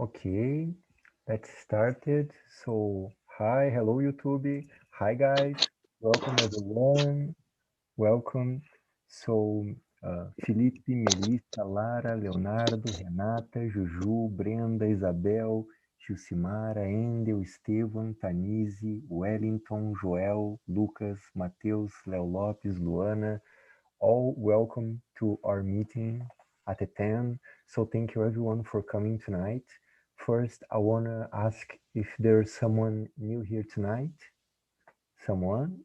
Okay, let's start it. So, hi, hello YouTube. Hi guys, welcome everyone. Welcome. So, Felipe, Melissa, Lara, Leonardo, Renata, Juju, Brenda, Isabel, Gilcimara, Endel, Estevam, Tanise, Wellington, Joel, Lucas, Matheus, Léo Lopes, Luana, all welcome to our meeting at the 10. So thank you everyone for coming tonight. First, I want to ask if there's someone new here tonight. Someone?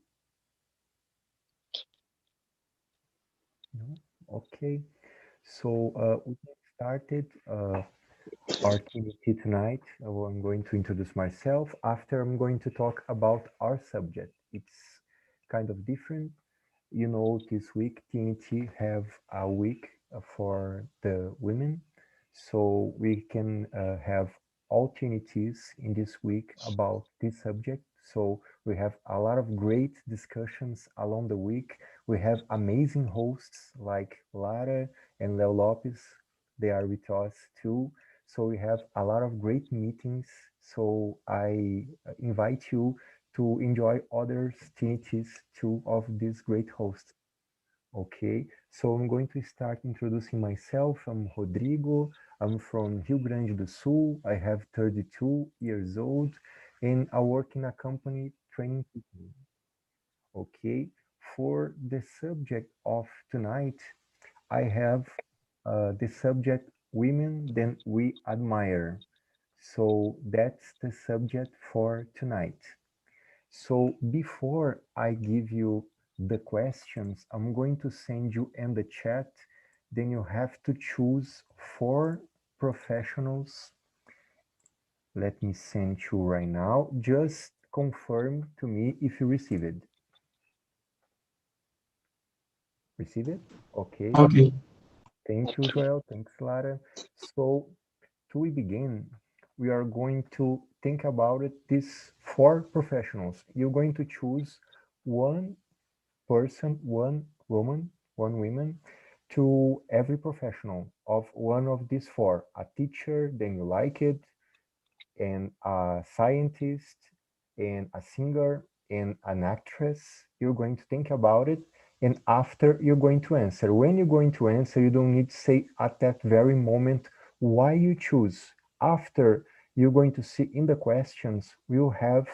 No? Okay. So we get started our TNT tonight. I'm going to introduce myself. After I'm going to talk about our subject. It's kind of different. You know, this week TNT have a week for the women, so we can have alternatives in this week about this subject. So we have a lot of great discussions along the week. We have amazing hosts like Lara and Leo Lopes. They are with us too. So we have a lot of great meetings. So I invite you to enjoy other activities too of these great hosts. Okay, so I'm going to start introducing myself. I'm Rodrigo. I'm from Rio Grande do Sul. I have 32 years old and I work in a company training people. Okay, for the subject of tonight, I have the subject women that we admire. So that's the subject for tonight. So before I give you the questions, I'm going to send you in the chat. Then you have to choose four professionals. Let me send you right now. Just confirm to me if you receive it. Receive it? Okay. Okay. Thank you, Joel. Thanks, Lara. So to we begin, we are going to think about it. These four professionals. You're going to choose one person, one woman, one woman, to every professional of one of these four. A teacher, then you like it, and a scientist, and a singer, and an actress. You're going to think about it, and after you're going to answer. When you're going to answer, you don't need to say at that very moment why you choose. After you're going to see in the questions, we'll have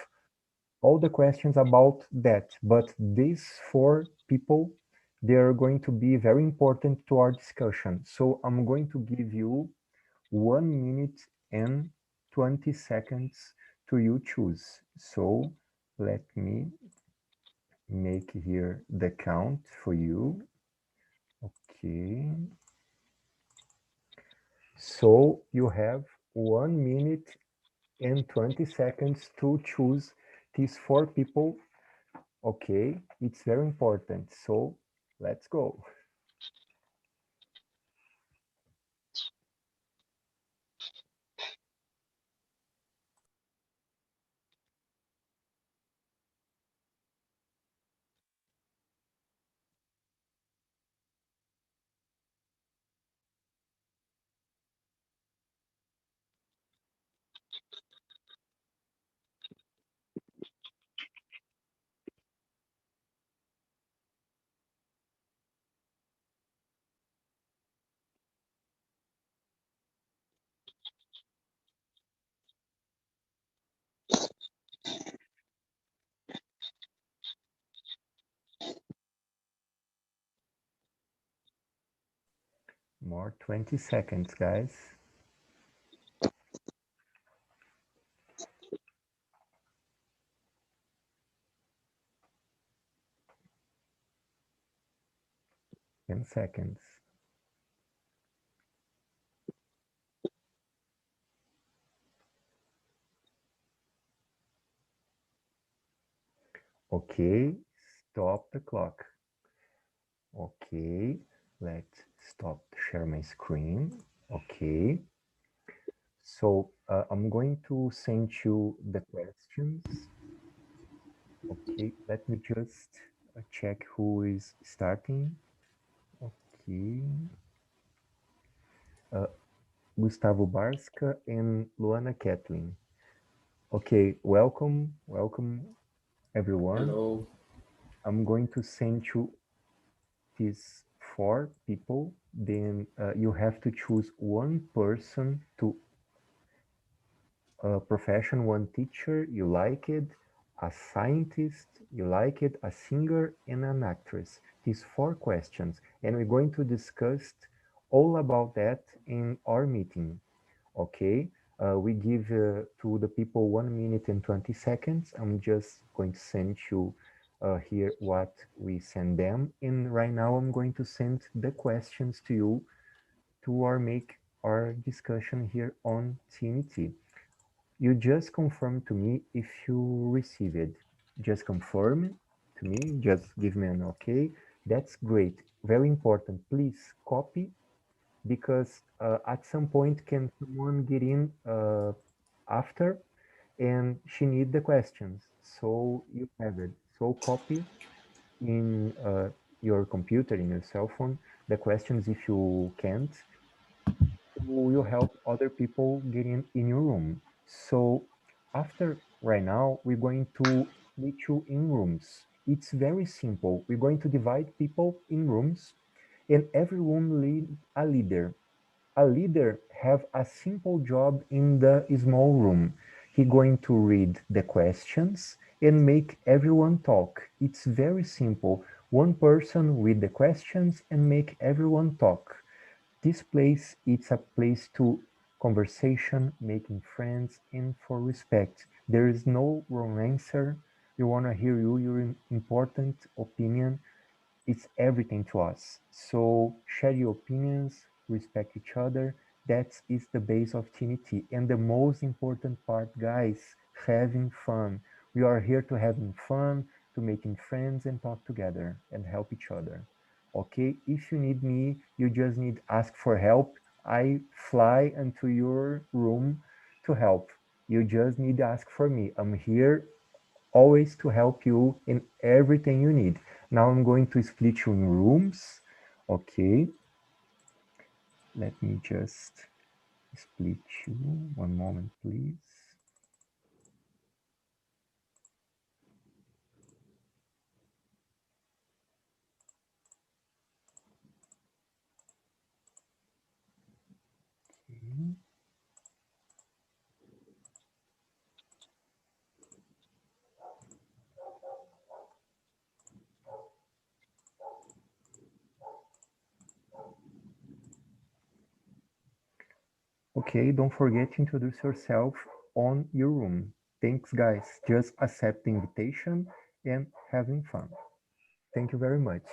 all the questions about that. But these four people, they are going to be very important to our discussion. So I'm going to give you 1 minute and 20 seconds to you choose. So let me make here the count for you. Okay. So you have 1 minute and 20 seconds to choose these four people. Okay, it's very important. So let's go. More 20 seconds, guys. Ten seconds. Okay, stop the clock. Okay, let's stop share my screen. Okay, so I'm going to send you the questions. Okay, let me just check who is starting. Okay. Gustavo Barska, and Luana Kathleen. Okay, welcome everyone. Hello. I'm going to send you these four people. Then you have to choose one person to a profession, one teacher, you like it, a scientist, you like it, a singer, and an actress. These four questions, and we're going to discuss all about that in our meeting. Okay? We give to the people 1 minute and 20 seconds. I'm just going to send you here what we send them. And right now, I'm going to send the questions to you to our make our discussion here on TNT. You just confirm to me if you receive it. Just confirm to me, just give me an okay. That's great. Very important. Please copy because at some point can someone get in after and she need the questions. So you have it. So copy in your computer, in your cell phone, the questions if you can't will help other people get in your room. So after right now, we're going to split you in rooms. It's very simple. We're going to divide people in rooms and every room lead a leader. A leader have a simple job in the small room. He going to read the questions and make everyone talk. It's very simple. One person read the questions and make everyone talk. This place it's a place to conversation, making friends, and for respect. There is no wrong answer. We want to hear you, your important opinion. It's everything to us. So share your opinions, respect each other. That is the base of TNT. And the most important part, guys, having fun. We are here to having fun, to making friends and talk together and help each other. Okay, if you need me, you just need ask for help. I fly into your room to help. You just need to ask for me. I'm here always to help you in everything you need. Now I'm going to split you in rooms. Okay, let me just split you. One moment, please. Okay. Okay, don't forget to introduce yourself on your room. Thanks, guys. Just accept the invitation and having fun. Thank you very much.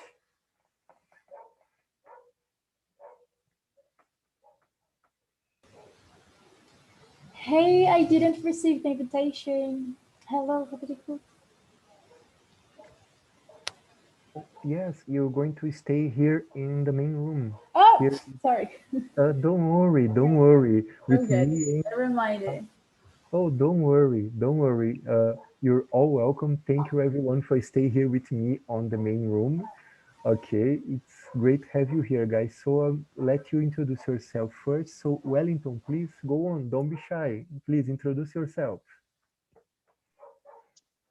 Hey, I didn't receive the invitation. Hello, Rodrigo. Oh, yes, you're going to stay here in the main room. Oh, Here, sorry. don't worry, don't worry. With Okay, me never mind it. Oh, don't worry, don't worry. You're all welcome. Thank you everyone for stay here with me on the main room. Okay, it's great to have you here, guys. So I'll let you introduce yourself first. So Wellington, please go on. Don't be shy. Please introduce yourself.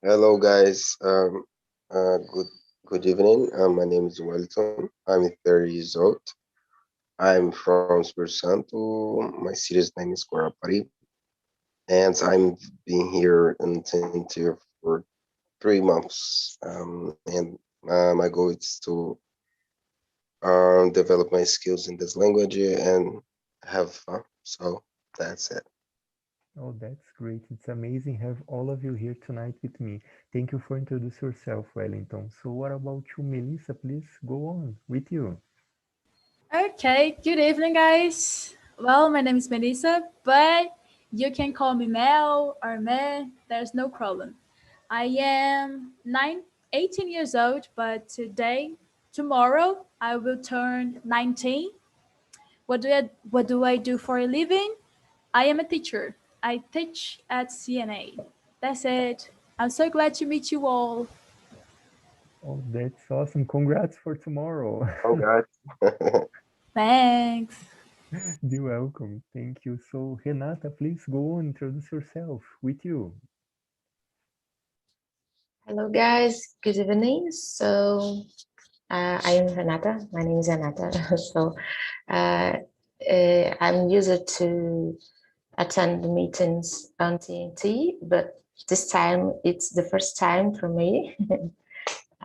Hello, guys. Good evening. My name is Wellington. I'm 30 years old. I'm from Espírito Santo. My city's name is Guarapari, and I'm been here in TNT for 3 months. And my goal is to develop my skills in this language and have fun. So that's it. Oh, that's great. It's amazing have all of you here tonight with me. Thank you for introduce yourself, Wellington. So what about you, Melissa? Please go on with you. Okay, good evening, guys. Well, my name is Melissa, but you can call me Mel or Me. There's no problem. I am 18 years old, but tomorrow, I will turn 19. What do I do for a living? I am a teacher. I teach at CNA. That's it. I'm so glad to meet you all. Oh, that's awesome. Congrats for tomorrow. Congrats. Thanks. Be welcome. Thank you. So, Renata, please go on, introduce yourself with you. Hello, guys. Good evening. So, I am Renata. My name is Renata. So, uh, I'm used to attend the meetings on TNT, but this time it's the first time for me.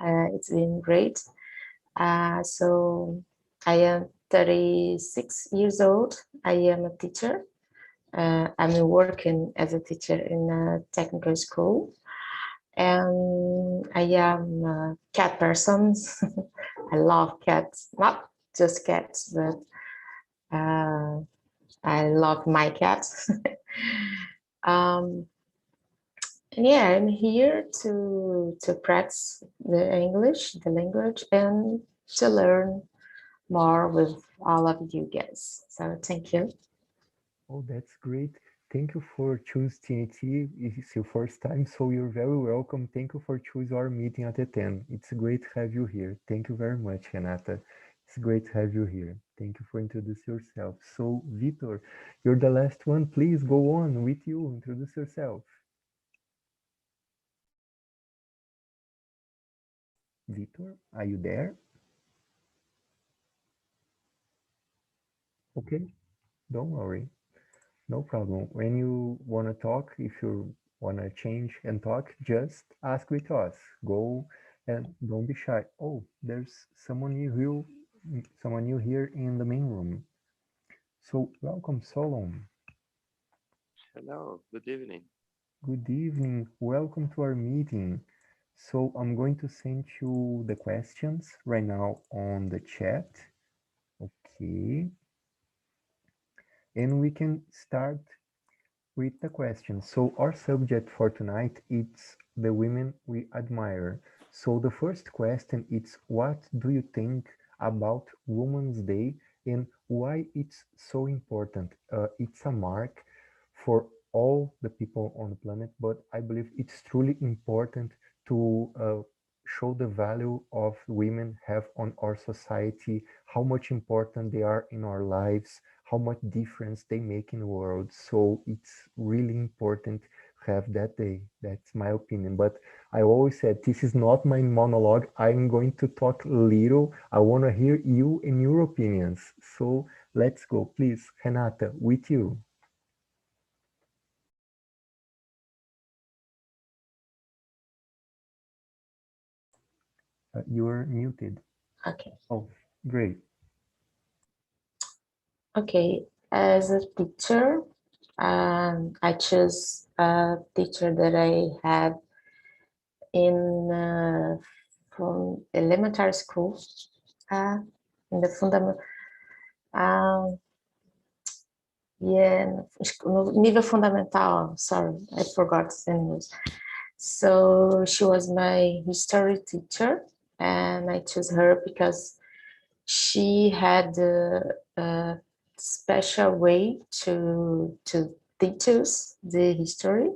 It's been great. So, I am 36 years old. I am a teacher. I'm working as a teacher in a technical school. And I am a cat person. I love cats, not just cats, but uh, I love my cats. um, and yeah, I'm here to practice the English, the language, and to learn more with all of you guys. So thank you. Oh, that's great. Thank you for choosing TNT. It's your first time, so you're very welcome. Thank you for choosing our meeting at the 10. It's great to have you here. Thank you very much, Renata. It's great to have you here. Thank you for introducing yourself. So, Vitor, you're the last one. Please go on with you. Introduce yourself. Vitor, are you there? Okay, don't worry. No problem. When you want to talk, if you want to change and talk, just ask with us. Go and don't be shy. Oh, there's someone new here in the main room. So welcome, Solon. Hello, good evening. Good evening. Welcome to our meeting. So I'm going to send you the questions right now on the chat. Okay. And we can start with the question. So our subject for tonight is the women we admire. So the first question is, what do you think about Women's Day and why it's so important? It's a mark for all the people on the planet, but I believe it's truly important to show the value of women have on our society, how much important they are in our lives, how much difference they make in the world. So it's really important to have that day. That's my opinion. But I always said this is not my monologue. I'm going to talk little. I want to hear you and your opinions. So let's go, please, Renata, with you. You're muted. Okay. Oh, great. Okay. As a teacher, I chose a teacher that I had in from elementary school, in the fundamental, yeah, no nível fundamental. Sorry, I forgot the English. So she was my history teacher, and I chose her because she had a special way to teach us the history.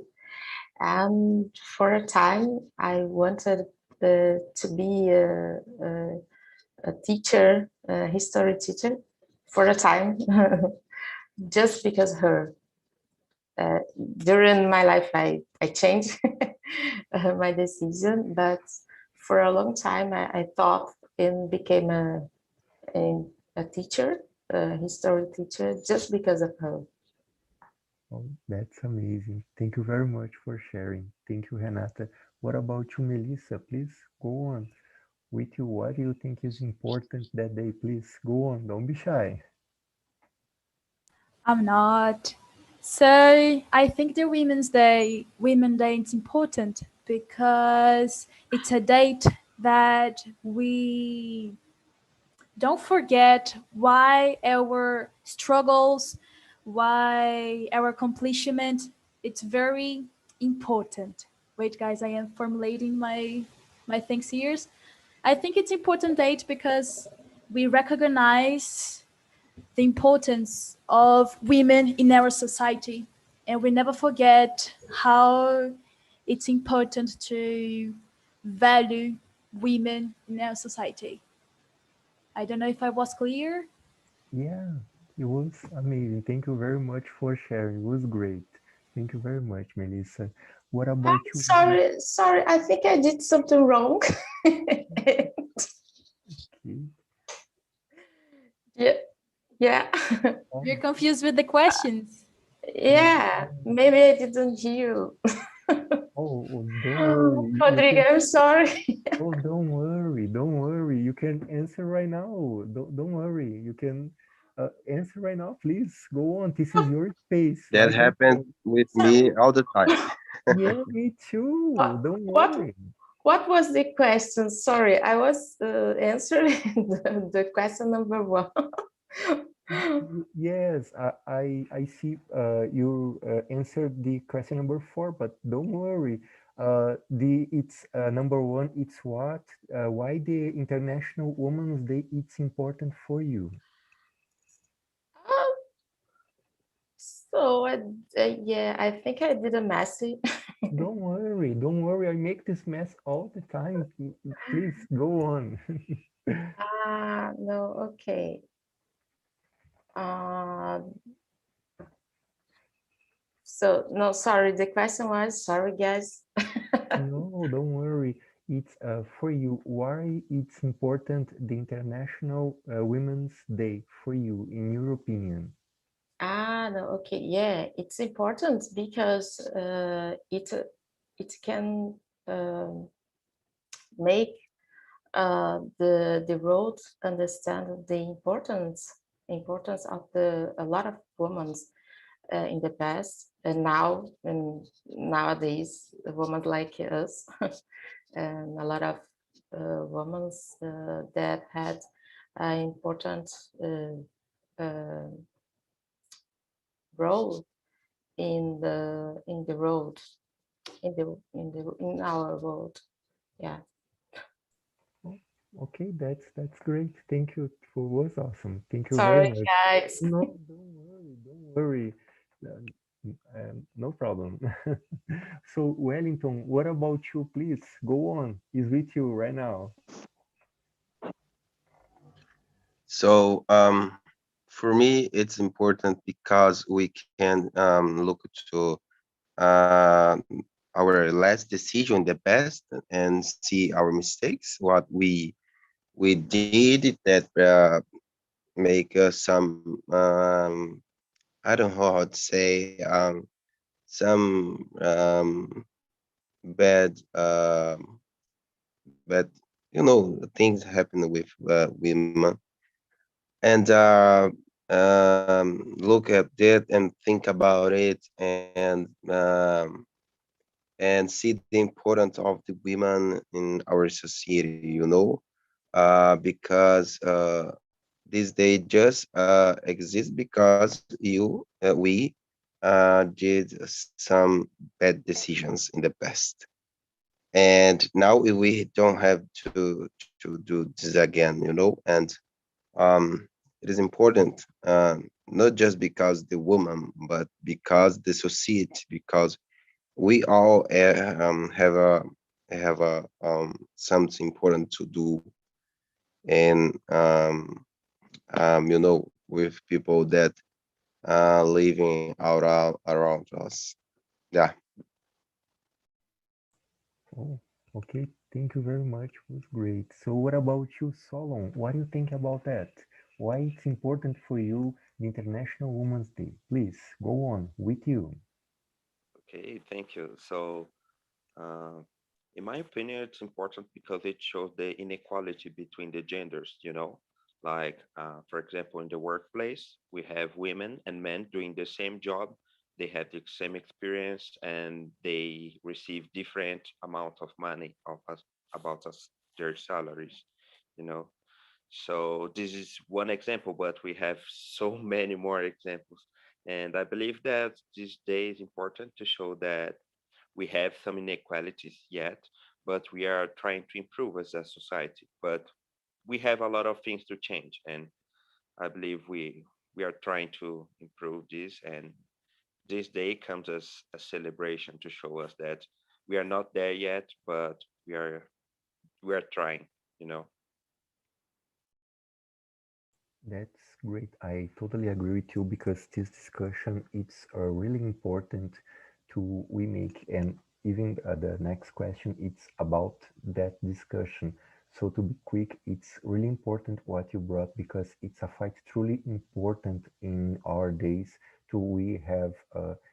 And for a time, I wanted to be a teacher, a history teacher, for a time, just because her. During my life, I changed my decision, but for a long time, I thought and became a, a teacher, a history teacher, just because of her. Oh, that's amazing. Thank you very much for sharing. Thank you, Renata. What about you, Melissa? Please go on. With you, what do you think is important that day? Please go on. Don't be shy. I'm not. So I think the Women Day is important because it's a date that we don't forget why our struggles, why our accomplishment. It's very important. Wait, guys, I am formulating my things here. I think it's important date because we recognize the importance of women in our society, and we never forget how it's important to value women in our society. I don't know if I was clear. Yeah, It was amazing. Thank you very much for sharing. It was great. Thank you very much, Melissa. What about you? Sorry, I think I did something wrong. Okay. Yeah, yeah. You're confused with the questions. Yeah, maybe I didn't hear you. Oh, don't worry. You Rodrigo, can. I'm sorry. Oh, don't worry. Don't worry. You can answer right now. Don't worry. You can answer right now. Please go on. This is your space. That I can happened talk. with So, me all the time. Yeah, me too. what, Don't what, worry. what was the question? Sorry, I was answering the question number one. Yes, I see you answered the question number four, but don't worry. The it's number one. It's what? Why the International Women's Day? It's important for you. So, yeah, I think I did a messy. Don't worry. Don't worry. I make this mess all the time. Please go on. No, okay. Uh, so, no, sorry, the question was, sorry, guys. No, don't worry. It's for you. Why it's important the International Women's Day for you, in your opinion? No, okay, yeah, it's important because it can make the world understand the importance of the a lot of women in the past and now and nowadays women like us and a lot of women that had an important uh, role in the road in our world. Yeah. Oh, okay, that's great. Thank you. For was awesome. Thank you very Sorry, much. guys. No, don't worry. Don't worry. No problem. So, Wellington, what about you? Please go on. Is with you right now. So for me, it's important because we can look to uh, our last decision the best and see our mistakes, what we did that make some I don't know how to say some bad bad things happen with women and look at it and think about it and see the importance of the women in our society, because this day just exists because we did some bad decisions in the past, and now we don't have to do this again, and it is important, not just because the woman, but because the society, because we all have a something important to do, and with people that living around us. Yeah. Oh, okay. Thank you very much. It was great. So, what about you, Solon? What do you think about that? Why it's important for you, the International Women's Day? Please go on with you. Okay, thank you. So, uh, in my opinion, it's important because it shows the inequality between the genders, Like, for example, in the workplace, we have women and men doing the same job. They have the same experience and they receive different amount of money of us about us, their salaries, you know. So this is one example, but we have so many more examples. And I believe that this day is important to show that we have some inequalities yet, but we are trying to improve as a society. But we have a lot of things to change, and I believe we are trying to improve this. And this day comes as a celebration to show us that we are not there yet, but we are trying. You know. That's great. I totally agree with you because this discussion it's really important to we make, and even the next question it's about that discussion. So to be quick, it's really important what you brought because it's a fight truly important in our days to we have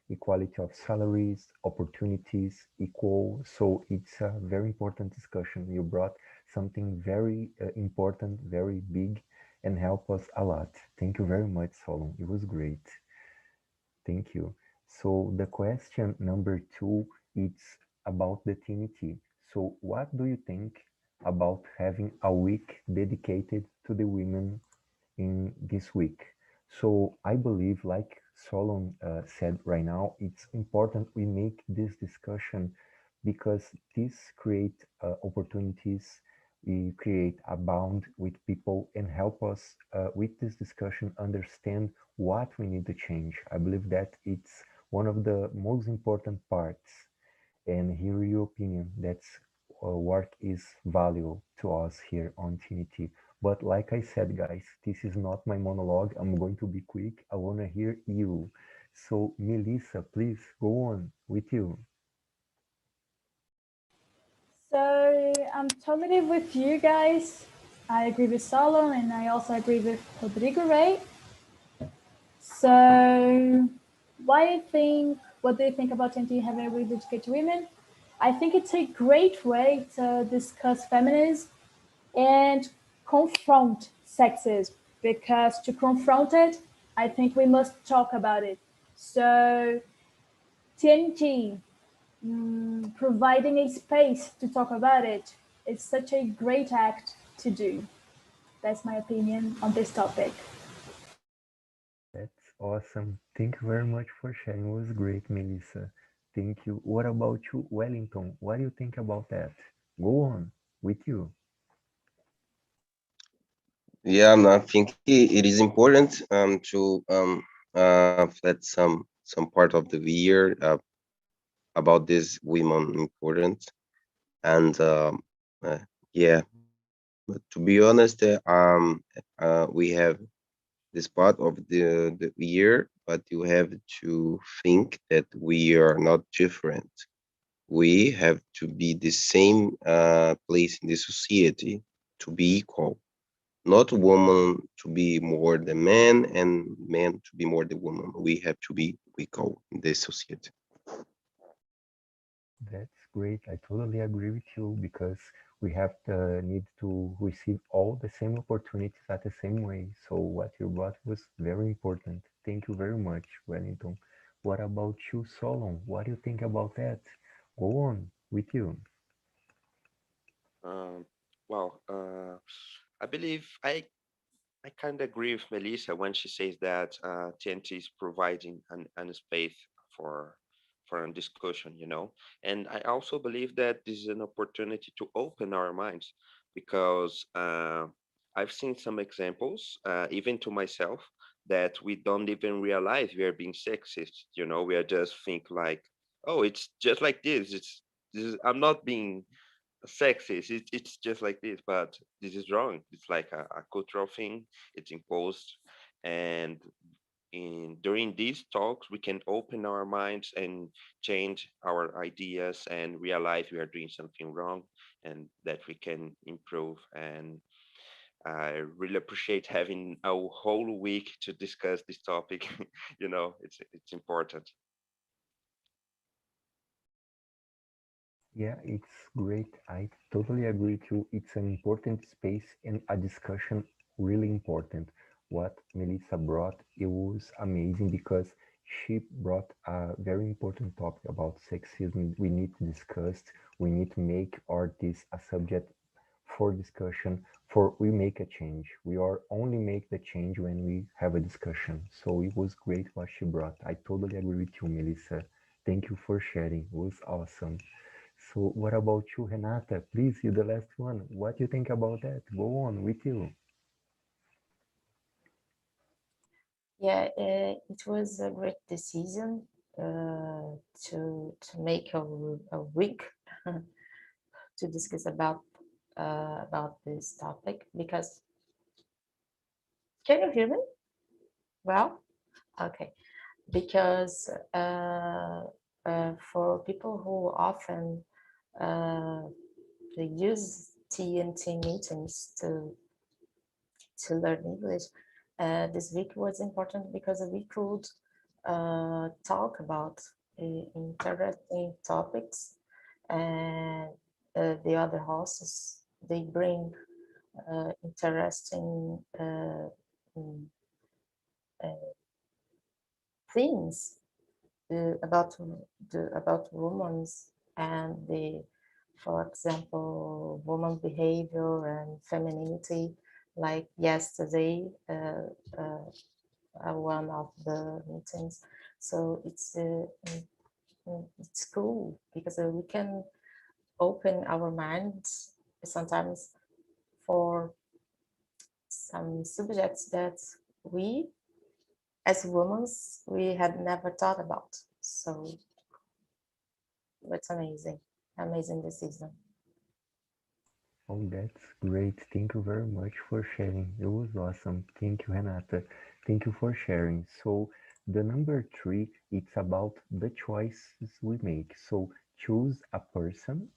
equality of salaries, opportunities, equal. So it's a very important discussion. You brought something very important, very big and help us a lot. Thank you very much, Solon. It was great. Thank you. So the question number two, it's about the TNT. So what do you think about having a week dedicated to the women in this week? So I believe, like Solon said right now, it's important we make this discussion because this create opportunities. We create a bond with people and help us with this discussion understand what we need to change. I believe that it's one of the most important parts and hear your opinion. That's work is valuable to us here on TNT. But like I said, guys, this is not my monologue. I'm going to be quick. I want to hear you. So, Melissa, please go on with you. So I'm totally with you guys. I agree with Solon and I also agree with Rodrigo, right? So what do you think about TNT having a really educated women? I think it's a great way to discuss feminism and confront sexism because to confront it, I think we must talk about it. So TNT providing a space to talk about it is such a great act to do. That's my opinion on this topic. That's awesome. Thank you very much for sharing. It was great, Melissa. Thank you. What about you, Wellington? What do you think about that? Go on with you. Yeah, I think it is important to let some part of the year about this women important and uh, yeah, but to be honest, we have this part of the year, but you have to think that we are not different. We have to be the same place in the society to be equal, not woman to be more the man and man to be more the woman. We have to be equal in this society. That's great. I totally agree with you because we have the need to receive all the same opportunities at the same way. So what you brought was very important. Thank you very much, Wellington. What about you, Solon? What do you think about that? Go on with you. Um, well, I believe I kind of agree with Melissa when she says that TNT is providing an space for for a discussion, you know. And I also believe that this is an opportunity to open our minds because I've seen some examples, even to myself, that we don't even realize we are being sexist. You know, we are just think like, oh, it's just like this. I'm not being sexist. It's just like this, but this is wrong. It's like a cultural thing. It's imposed, and in during these talks, we can open our minds and change our ideas and realize we are doing something wrong, and that we can improve. And I really appreciate having a whole week to discuss this topic. You know, it's important. Yeah, it's great. I totally agree with you. It's an important space and a discussion really important. What Melissa brought, it was amazing because she brought a very important topic about sexism. We need to discuss, we need to make art this a subject for discussion, for we make a change. We are only make the change when we have a discussion. So it was great what she brought. I totally agree with you, Melissa. Thank you for sharing. It was awesome. So what about you, Renata? Please, you the last one. What do you think about that? Go on with you. Yeah, it was a great decision to make a week to discuss about this topic because Can you hear me? Well, okay. Because for people who often uh, they use TNT meetings to learn English, this week was important because we could talk about interesting topics, and the other hosts they bring interesting mm, uh, things about about women's and the, for example, woman behavior and femininity. Like yesterday, one of the meetings. So it's cool because we can open our minds sometimes for some subjects that we as women we had never thought about. So it's amazing, amazing decision. Oh, that's great. Thank you very much for sharing. It was awesome. Thank you, Renata. Thank you for sharing. So, the number three, it's about the choices we make. So, choose a person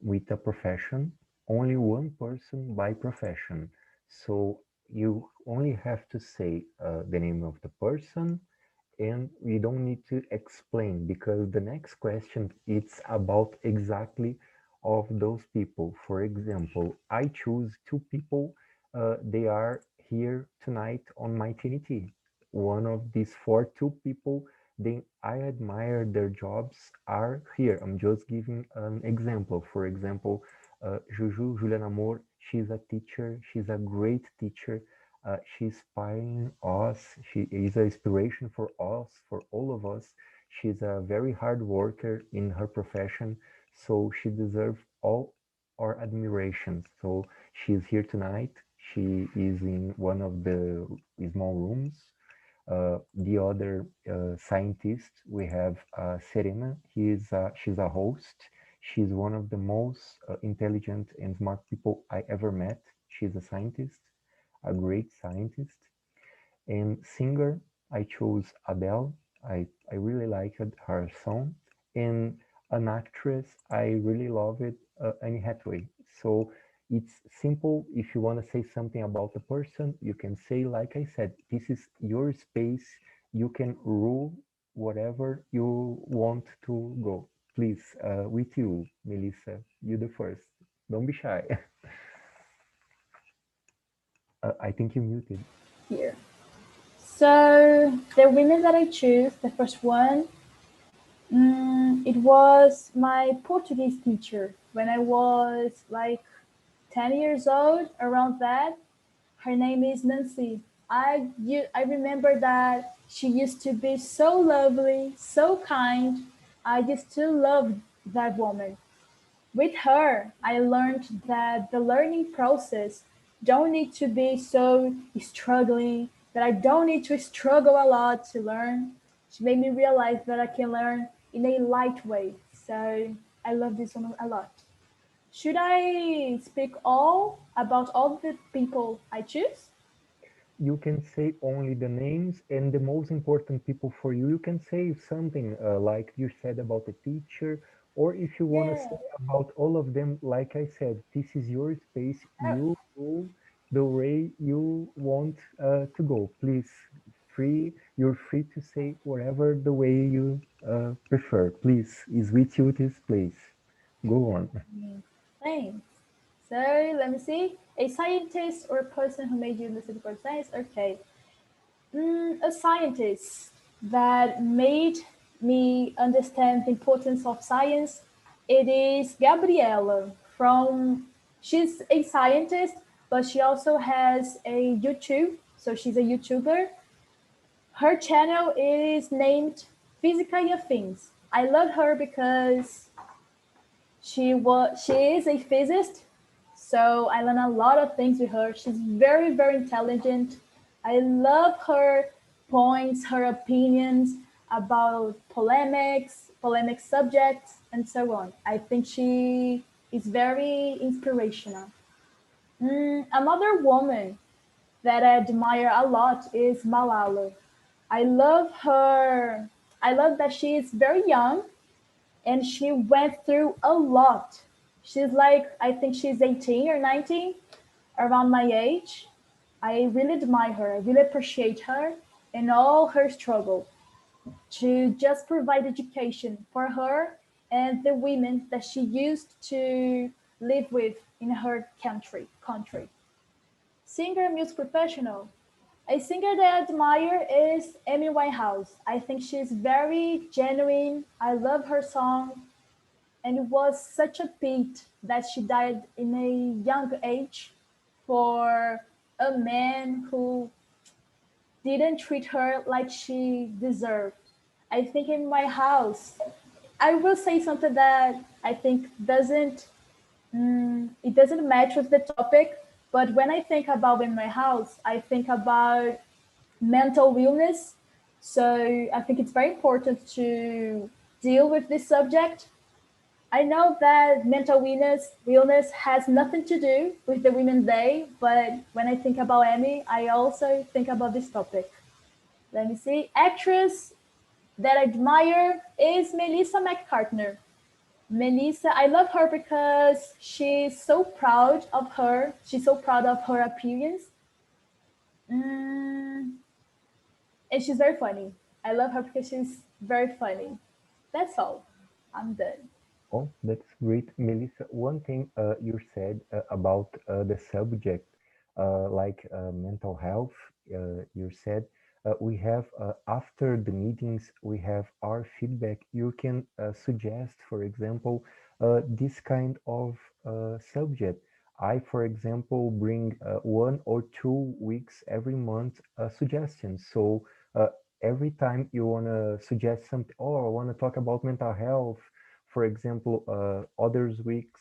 with a profession, only one person by profession. So, you only have to say the name of the person, and we don't need to explain because the next question it's about exactly of those people. For example, I choose two people. They are here tonight on my TNT. One of these two people, they I admire their jobs are here. I'm just giving an example. For example, Juliana Moore, she's a teacher. She's a great teacher. She's inspiring us. She is an inspiration for us, for all of us. She's a very hard worker in her profession, so she deserves all our admiration. So she's here tonight. She is in one of the small rooms. The other scientist, we have Serena. She's a host. She's one of the most intelligent and smart people I ever met. She's a scientist, a great scientist. And singer, I chose Adele. I really liked her song. And an actress, I really love it, Anne Hathaway. So it's simple. If you want to say something about the person, you can say, like I said, this is your space. You can rule whatever you want to go. Please, with you, Melissa, you the first. Don't be shy. I think you muted. Here. So the women that I choose, the first one, it was my Portuguese teacher when I was like 10 years old, around that. Her name is Nancy. I remember that she used to be so lovely, so kind. I used to love that woman. With her, I learned that the learning process don't need to be so struggling, that I don't need to struggle a lot to learn. She made me realize that I can learn in a light way. So I love this one a lot. Should I speak all about all the people I choose? You can say only the names and the most important people for you. You can say something like you said about the teacher, or if you want to Yeah. say about all of them, like I said, this is your space. Uh, You go the way you want to go. Please, you're free to say whatever the way you prefer. Please, is with you this place. Go on. Thanks. So let me see. A scientist or a person who made you listen for science? Okay. A scientist that made me understand the importance of science. It is Gabriela from. She's a scientist, but she also has a YouTube. So she's a YouTuber. Her channel is named Physica Things. I love her because she is a physicist, so I learn a lot of things with her. She's very, very intelligent. I love her points, her opinions about polemic subjects, and so on. I think she is very inspirational. Another woman. that I admire a lot is Malala. I love her. I love that she is very young and she went through a lot. She's like, I think she's 18 or 19, around my age. I really admire her. I really appreciate her and all her struggle to just provide education for her and the women that she used to live with in her country. Singer, music professional. A singer that I admire is Amy Winehouse. I think she's very genuine. I love her song, and it was such a pity that she died in a young age for a man who didn't treat her like she deserved. I think in my house, I will say something that I think it doesn't match with the topic, but when I think about in my house, I think about mental illness. So I think it's very important to deal with this subject. I know that mental illness has nothing to do with the Women's Day, but when I think about Emmy, I also think about this topic. Let me see. Actress that I admire is Melissa McCartney. Melissa, I love her because she's so proud of her. She's so proud of her appearance. Mm, and she's very funny. I love her because she's very funny. That's all. I'm done. Oh, that's great, Melissa. One thing you said about the subject, mental health, you said we have after the meetings we have our feedback. You can suggest, for example, this kind of subject. I, for example, bring 1 or 2 weeks every month suggestions. So every time you wanna suggest something, oh, I wanna talk about mental health, for example, others weeks,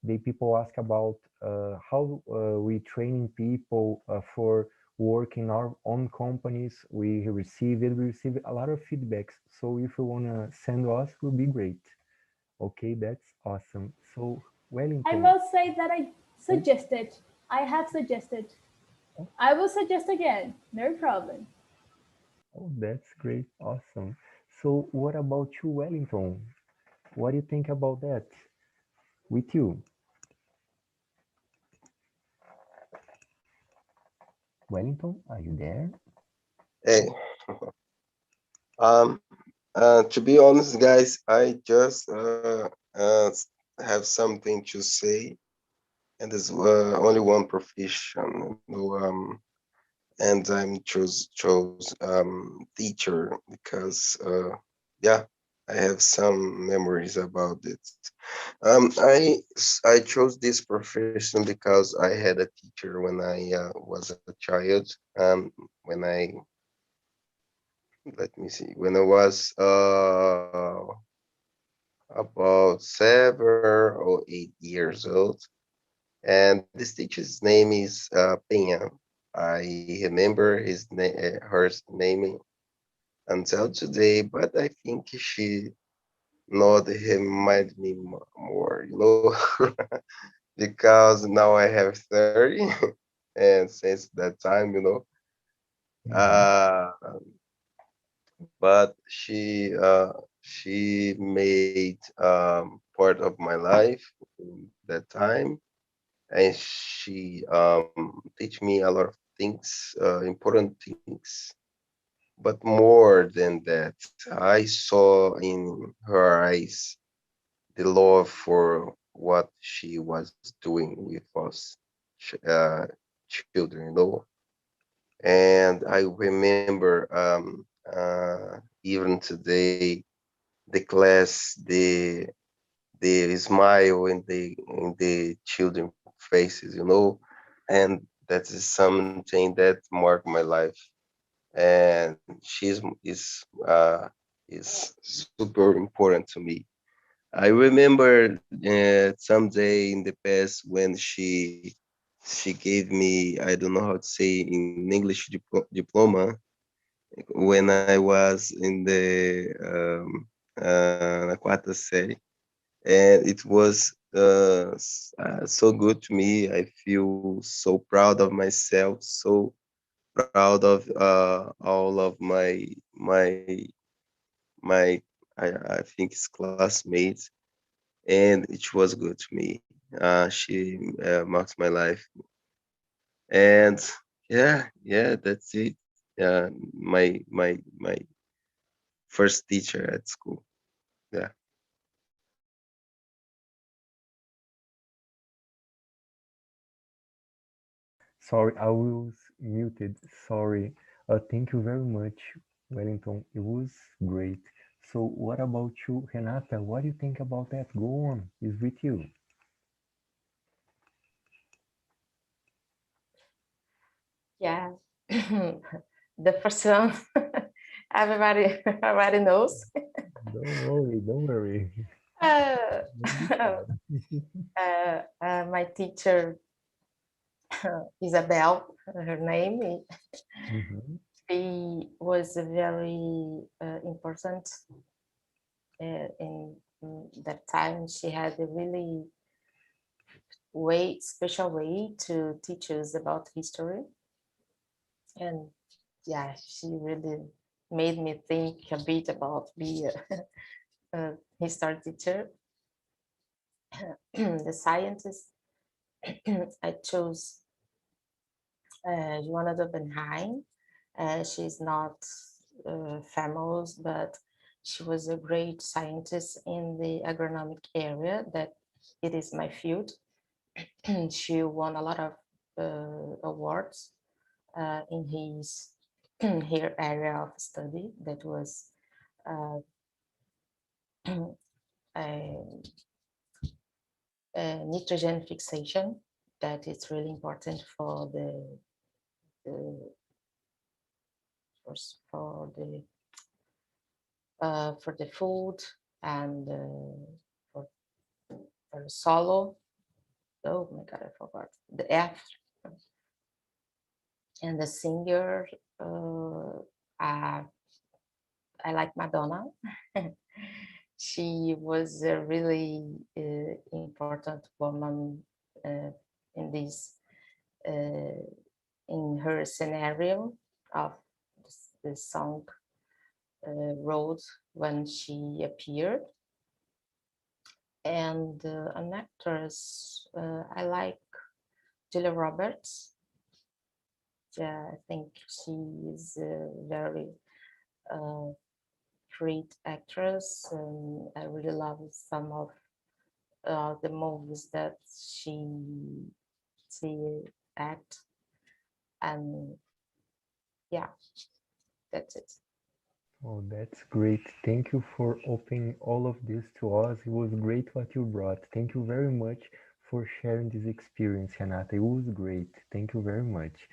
they people ask about how we training people for work in our own companies. We receive a lot of feedbacks. So if you wanna send us, will be great. Okay, that's awesome. So I Wellington, must say that I oh, suggested. I have suggested. oh, I will suggest again. No problem. oh, that's great, awesome. So what about you, Wellington? What do you think about that? With you, Wellington, are you there? Hey, um, to be honest, guys, I just have something to say, and there's only one profession, and I'm chose teacher because yeah, I have some memories about it. I chose this profession because I had a teacher when I was a child. When I let me see, when I was about 7 or 8 years old, and this teacher's name is Penha. I remember her name until today, but I think she not remind me more, because now I have 30, and since that time, Mhm. uh, but she made part of my life in that time, and she teach me a lot of things, important things. But more than that, I saw in her eyes the love for what she was doing with us children, And I remember even today the class, the smile in the children faces, and that is something that marked my life. And is super important to me. I remember someday in the past when she gave me, I don't know how to say in English, diploma, when I was in the na quarta série, and it was so good to me. I feel so proud of myself, so proud of all of my I think it's classmates, and it was good to me. She marks my life, and yeah, that's it. My first teacher at school. Yeah. Sorry, I was muted. Sorry. Thank you very much, Wellington. It was great. So, what about you, Renata? What do you think about that? Go on. It's with you. Yeah. The first one, everybody already knows. Don't worry. Don't worry. Uh, Don't be shy. my teacher, Isabel, her name, Mm-hmm. she was very important in that time. She had a really special way to teach us about history. And yeah, she really made me think a bit about be a history teacher. The scientist I chose Juanado Ben Hein. She's not famous, but she was a great scientist in the agronomic area that it is my field. She won a lot of awards in his her area of study that was uh, a, nitrogen fixation that is really important for for, the for the food and for, for the solo. Oh my god, I forgot the F and the singer. Uh, I like Madonna. She was a really important woman uh, in this uh, in her scenario of the song wrote when she appeared. And an actress I like Julia Roberts. Yeah, I think she is a very uh, great actress, and I really love some of the movies that she act. And yeah, that's it. Oh, that's great. Thank you for opening all of this to us. It was great what you brought. Thank you very much for sharing this experience, Renata. It was great. Thank you very much.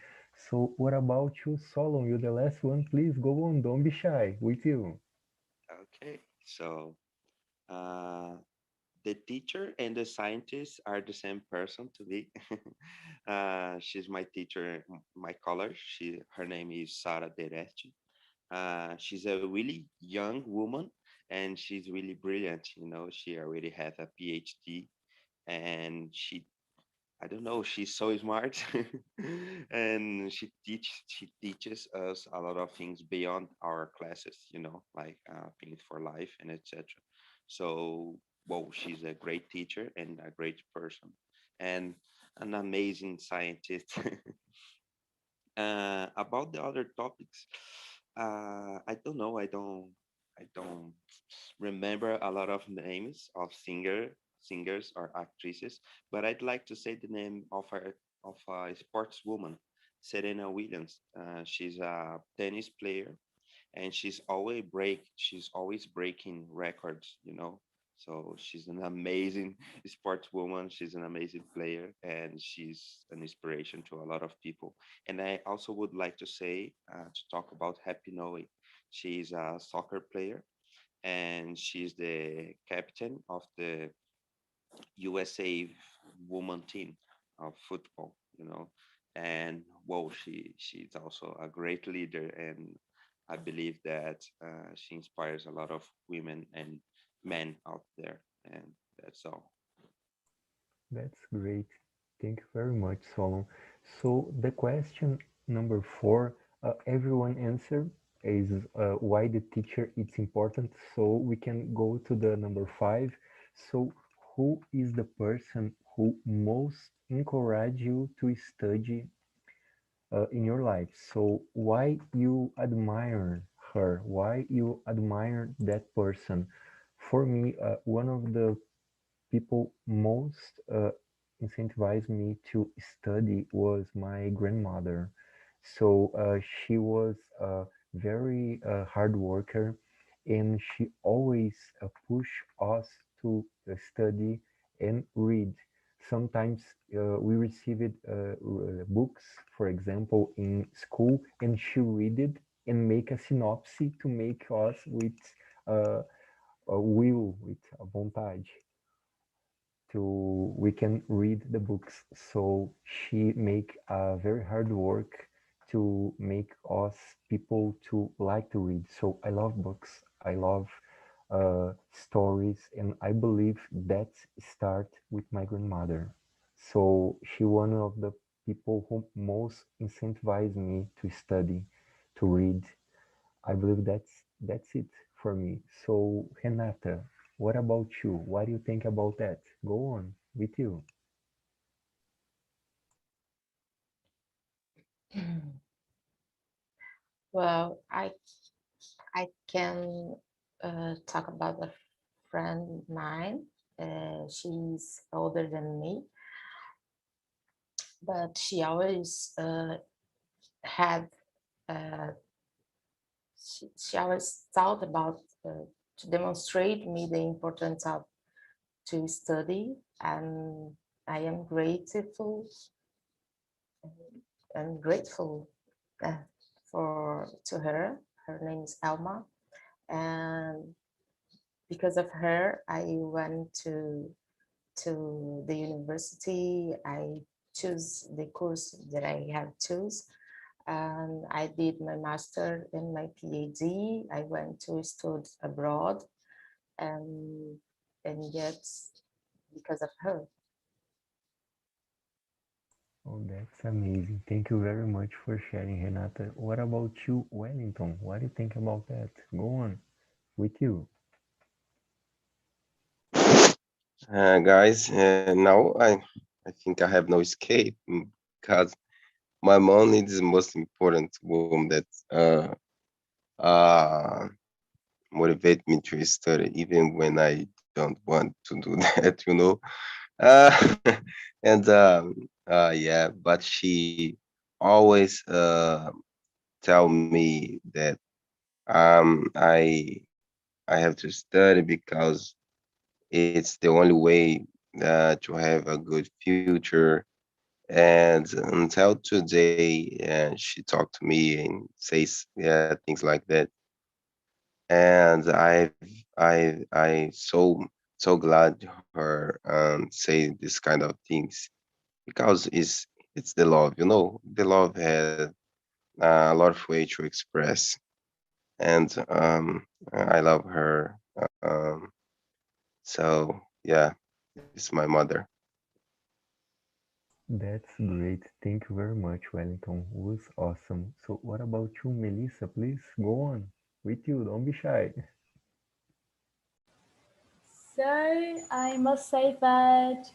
So, what about you, Solon? You're the last one. Please go on. Don't be shy. With you. Okay, so uh, the teacher and the scientist are the same person to me. She's my teacher, my color. Her name is Sara de Resche. She's a really young woman, and she's really brilliant. You know, she already has a PhD, and I don't know, she's so smart. And she teaches us a lot of things beyond our classes, you know, like things for life and etc. So, well, she's a great teacher and a great person and an amazing scientist. About the other topics, I don't know. I don't remember a lot of names of singers or actresses, but I'd like to say the name of a sportswoman, Serena Williams. She's a tennis player, and she's always breaking records, you know. So she's an amazing sportswoman. She's an amazing player, and she's an inspiration to a lot of people. And I also would like to say to talk about Happy Noe. She's a soccer player, and she's the captain of the USA woman team of football, you know. And whoa, she's also a great leader, and I believe that she inspires a lot of women and men out there, and that's all. That's great. Thank you very much, Solon. So the question number four, everyone answer is why the teacher is important. So we can go to the number five. So who is the person who most encourage you to study in your life? So why you admire her? Why you admire that person? For me, one of the people most incentivized me to study was my grandmother. So she was a very hard worker, and she always push us to study and read. Sometimes we received books, for example, in school, and she read it and make a synopsis to make us with uh, a will, with a vontade to we can read the books. So she make a very hard work to make us people to like to read. So I love books, I love stories, and I believe that start with my grandmother. So she one of the people who most incentivized me to study, to read. I believe that's it for me. So Renata, what about you? What do you think about that? Go on with you. Well, I can talk about a friend of mine. She's older than me, but she always had uh, she always thought about to demonstrate me the importance of to study, and I am grateful uh, for to her. Her name is Elma, and because of her, I went to the university. I choose the course that I have choose, and I did my master and my PhD. I went to study abroad, and yet because of her. Oh, that's amazing. Thank you very much for sharing, Renata. What about you, Wellington? What do you think about that? Go on with you. Guys, now I think I have no escape because my mom is the most important woman that uh, motivate me to study, even when I don't want to do that. Uh, and yeah, but she always tell me that I have to study because it's the only way to have a good future. And until today, she talked to me and says yeah things like that. And I so glad her say this kind of things because it's the love, the love has a lot of way to express. And I love her. So yeah, it's my mother. That's great. Thank you very much, Wellington. It was awesome. So what about you, Melissa? Please go on with you. Don't be shy. So I must say that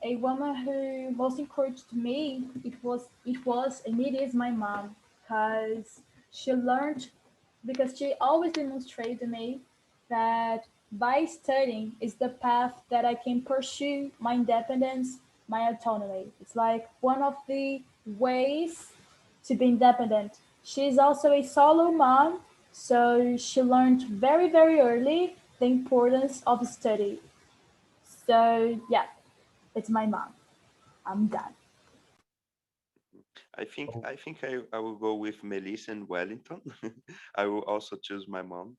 a woman who most encouraged me it was and it is my mom, because she learned, because she always demonstrated to me that by studying is the path that I can pursue my independence, my autonomy. It's like one of the ways to be independent. She's also a solo mom, so she learned very, very early the importance of study. So yeah, it's my mom. I'm done. Oh, I will go with Melissa and Wellington. I will also choose my mom,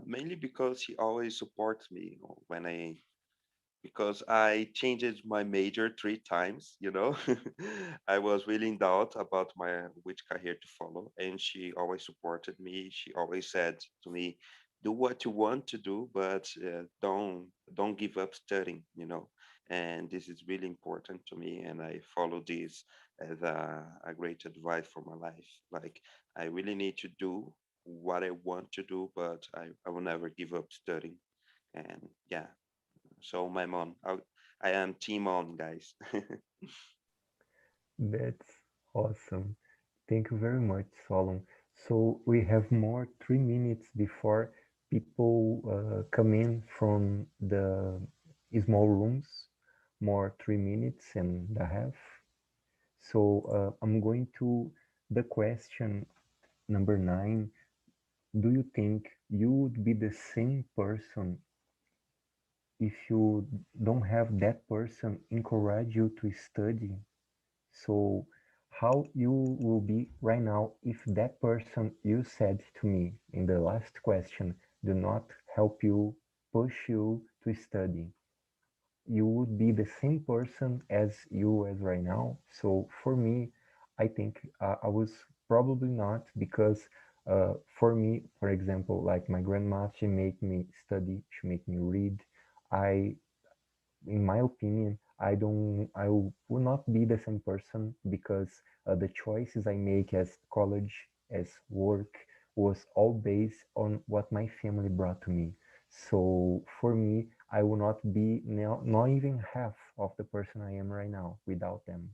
mainly because she always supports me when I because I changed my major three times. I was really in doubt about my which career to follow, and she always supported me. She always said to me, "Do what you want to do, but don't give up studying." and this is really important to me, and I follow this as a great advice for my life. Like, I really need to do what I want to do, but I will never give up studying. And yeah, so my mom, I am team on, guys. That's awesome. Thank you very much, Solon. So we have more 3 minutes before people come in from the small rooms. More 3 minutes and a half. So I'm going to the question number 9. Do you think you would be the same person if you don't have that person encourage you to study? So how you will be right now if that person you said to me in the last question do not help you, push you to study? You would be the same person as you as right now. So for me, I think I was probably not, because for me, for example, like my grandma, she made me study, she made me read. I In my opinion, I will not be the same person, because the choices I make as college, as work, was all based on what my family brought to me. So for me, I will not be now, not even half of the person I am right now without them.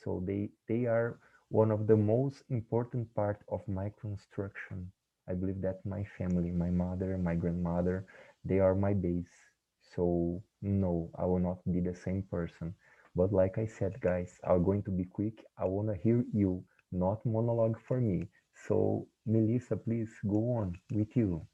So they are one of the most important part of my construction. I believe that my family, my mother, my grandmother, they are my base. So no, I will not be the same person. But like I said, guys, I'm going to be quick. I want to hear you, not monologue for me. So Melissa, please go on with you.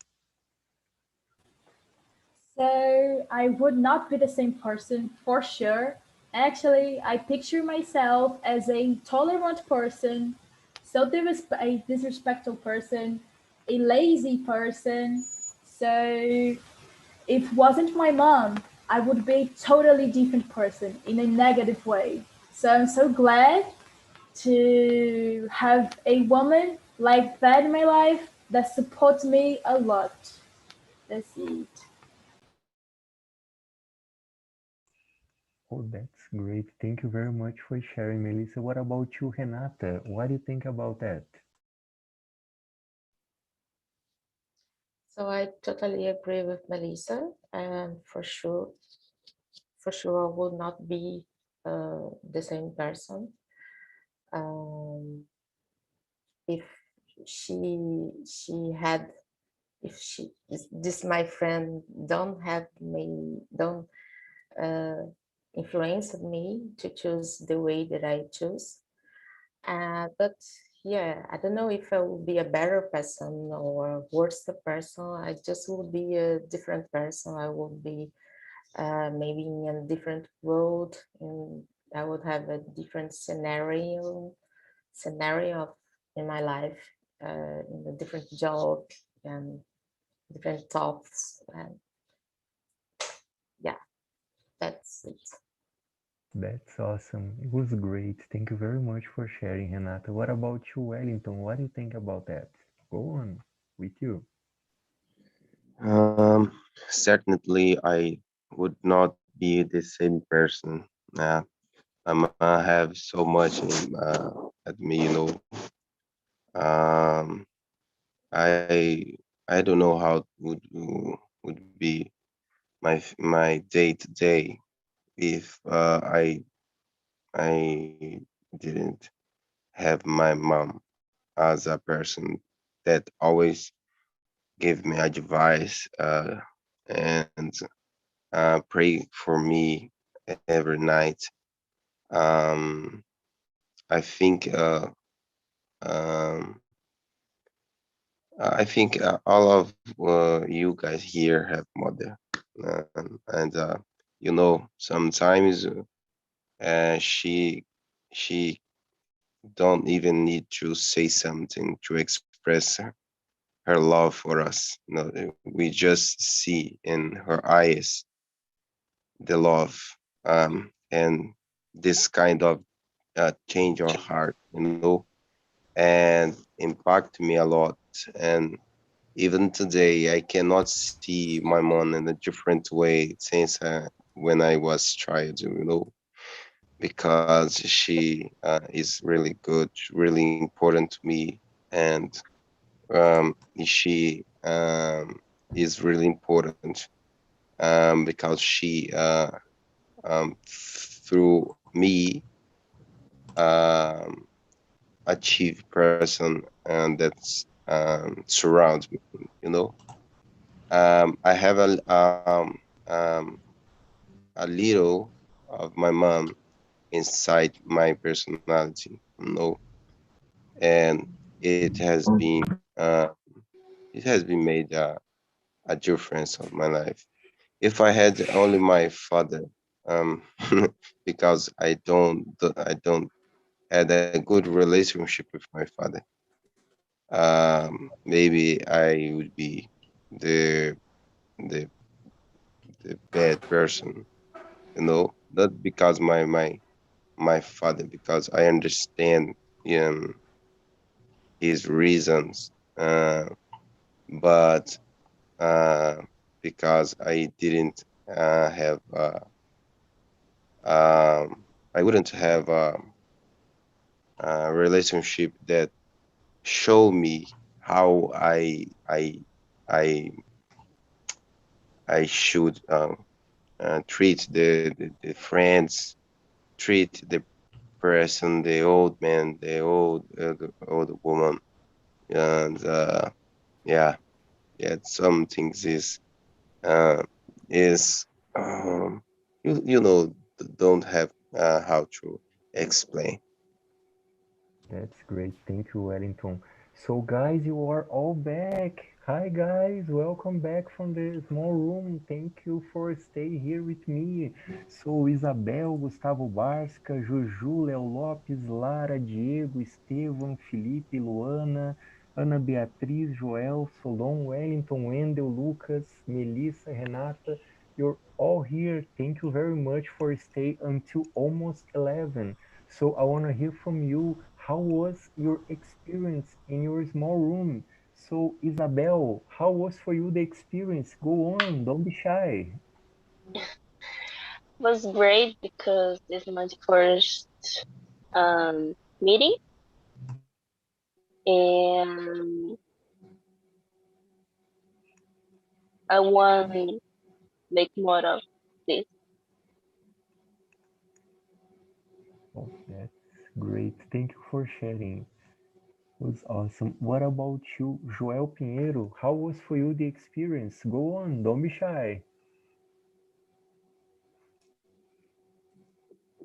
So I would not be the same person for sure. Actually, I picture myself as a tolerant person, a disrespectful person, a lazy person. So if wasn't my mom, I would be a totally different person in a negative way. So I'm so glad to have a woman like that in my life that supports me a lot. That's it. Oh, that's great. Thank you very much for sharing, Melissa. What about you, Renata? What do you think about that? So I totally agree with Melissa, and for sure, I will not be the same person. Um, if she had, if she this my friend don't have me, don't uh, influence me to choose the way that I choose. But yeah, I don't know if I will be a better person or a worse person. I just will be a different person. I will be maybe in a different road, and I would have a different scenario in my life, in a different job and different thoughts. And yeah, that's it. That's awesome. It was great. Thank you very much for sharing, Renata. What about you, Wellington? What do you think about that? Go on with you. Um, Certainly, I would not be the same person. I have so much in, at me, you know. Um, I don't know how would be my day to day if I didn't have my mom as a person that always gave me advice and pray for me every night. Um, I think um, all of you guys here have mother, and you know sometimes she don't even need to say something to express her love for us. You know, we just see in her eyes the love, and this kind of change our heart, you know, and impact me a lot. And even today, I cannot see my mom in a different way since when I was child, because she is really good, really important to me, and she is really important because she through me um, achieve person and that's surrounds me. I have a little of my mom inside my personality, and it has been made a difference of my life. If I had only my father, um, because I don't had a good relationship with my father, maybe I would be the the the bad person, not because my father, because I understand um, his reasons, but uh, because I didn't have I wouldn't have a relationship that show me how I I should treat the friends, treat the person, the old man, the old woman, and yeah, yeah. Some things uh, is don't have how to explain. That's great. Thank you, Wellington. So, guys, you are all back. Hi, guys. Welcome back from the small room. Thank you for staying here with me. So, Isabel, Gustavo Barska, Juju, Léo Lopes, Lara, Diego, Estevam, Felipe, Luana, Ana Beatriz, Joel, Solon, Wellington, Wendel, Lucas, Melissa, Renata. You're all here. Thank you very much for stay until almost 11. So I want to hear from you. How was your experience in your small room? So Isabel, how was for you the experience? Go on, don't be shy. Was great because this is my first meeting, and I want to make more of this. Oh, that's great. Thank you for sharing. It was awesome. What about you, Joel Pinheiro? How was for you the experience? Go on, don't be shy.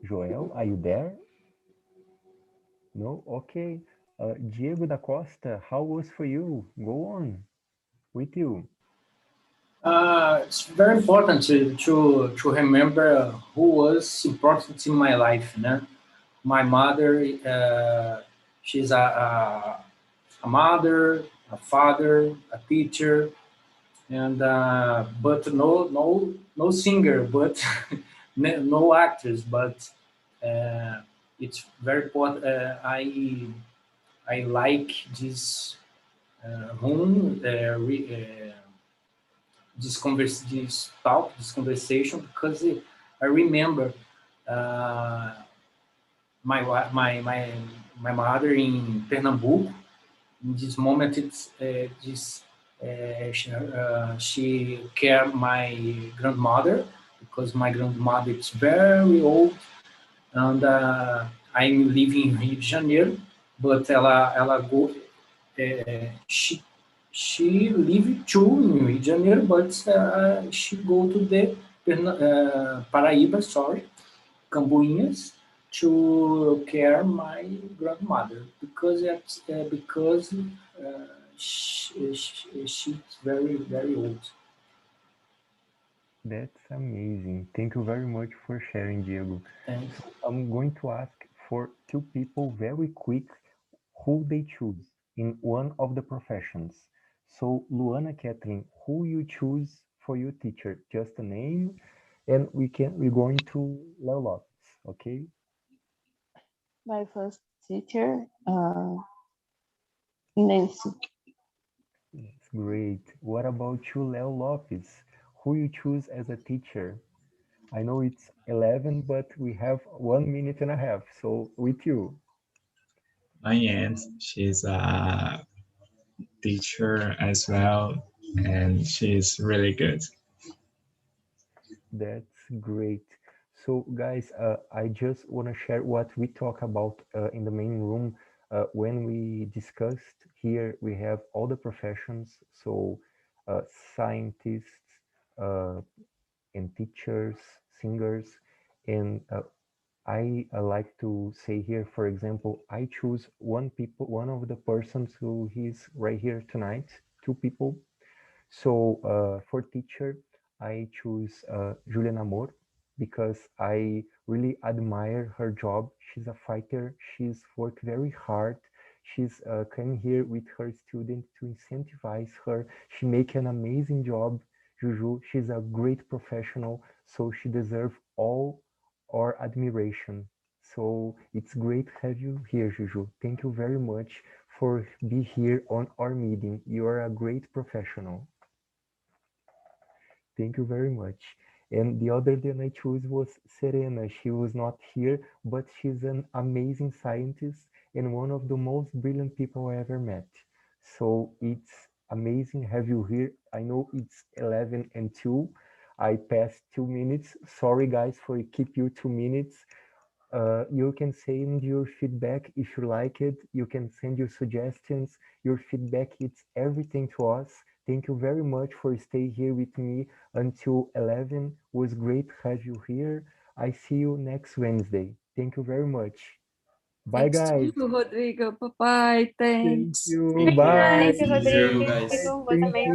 Joel, are you there? No? Okay. Diego da Costa, how was for you? Go on, with you. It's very important to remember who was important in my life. Né? My mother, she's a mother, a father, a teacher, and but no singer, but no actors. But it's very important. I like this room. This conversation because I remember uh, my my mother in Pernambuco. In this moment, it's this she care my grandmother because my grandmother is very old and I'm living in Rio de Janeiro, but ela go she live too in Rio de Janeiro, but she go to the Paraíba, sorry, Camboinhas, to care my grandmother because she's very old. That's amazing. Thank you very much for sharing, Diego. Thanks. So I'm going to ask for two people very quick who they choose in one of the professions. So Luana Kathleen, who you choose for your teacher? Just a name, and we're going to Leo Lopes, okay? My first teacher, Nancy. That's great. What about you, Leo Lopes? Who you choose as a teacher? I know it's 11, but we have 1 minute and a half. So with you. My aunt, she's a teacher as well, and she's really good. That's great. So, guys, I just want to share what we talk about in the main room. When we discussed here, we have all the professions, so scientists uh, and teachers, singers, and I like to say here, for example, I choose one of the persons who is right here tonight, two people. So for teacher, I choose Juliana Amor because I really admire her job. She's a fighter. She's worked very hard. She's come here with her student to incentivize her. She make an amazing job, Juju. She's a great professional, so she deserves all our admiration. So it's great to have you here, Juju. Thank you very much for be here on our meeting. You are a great professional. Thank you very much. And the other that I chose was Serena. She was not here, but she's an amazing scientist and one of the most brilliant people I ever met. So it's amazing have you here. I know it's 11 and 2. I passed 2 minutes. Sorry guys for keep you 2 minutes. You can send your feedback if you like it. You can send your suggestions. Your feedback, it's everything to us. Thank you very much for stay here with me until 11. It was great to have you here. I see you next Wednesday. Thank you very much. Bye, Thanks to guys. you, Rodrigo. Bye bye. Thank Thanks. you. Thank you, Bye. thank you, Thank Rodrigo. you, Thank guys. you. It was Thank amazing. you.